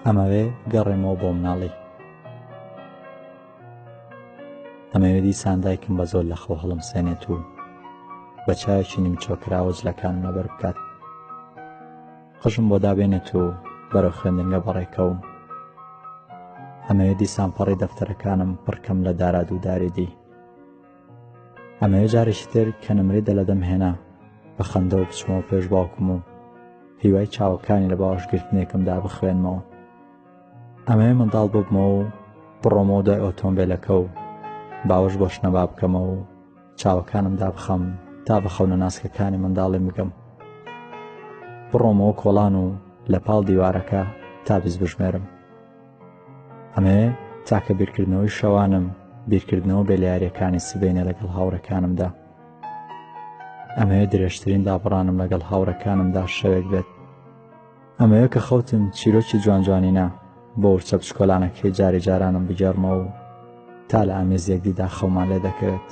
ئەمەوێ گەڕێمەوە بۆ مناڵی. ئەمەوێ دیسان دایکم بە زۆر لە خەو هەڵم سێنێت و بە چاوێکی نیمچۆکراوە جلەکانم لەبەر بکات. قژم بۆ دابێنێت و بەرەو خوێندنگە بەڕێکەوم. ئەمەوێ دیسان پەڕی دەفتەرەکانم پڕکەم لە داراد و دارێدی. ئەمەوێ جارێکی تر کە نمرەی دەلەدەم هێنا بە خەندەوە بچمەوە پێش باوکم و هیوای چاوەکانی لە باوەشگرتنێکمدا بخوێنمەوە. ئەمەوێ منداڵ ببمەوە و بڕۆمەوە دوای ئۆتۆمبیلەکە و باوەش بۆ شنەبا بکەمەوە و چاوەکانم دابخەم تا بە خەونە ناسکەکانی منداڵێ بگەم. بڕۆمەوە کۆڵان و لە پاڵ دیوارەکە تا بیست بژمێرم. ئەمەوێ تاکە بیرکردنەوەی شەوانم، بیرکردنەوە بێلیاریەکانی سبەینە لەگەڵ هاوڕەکانمدا. ئەمەوێ درێژترین دابڕانم لەگەڵ هاوڕەکانمدا شەوێک بێت. ئەمەوێ کە خەوتم چیرۆکی جوانجوانینە بۆ ورچە پشکۆلانەکەی جارێ جارانم بگەڕمەوە و تا لە ئامێزیەکدیدا خەومان لێ دەکەوێت.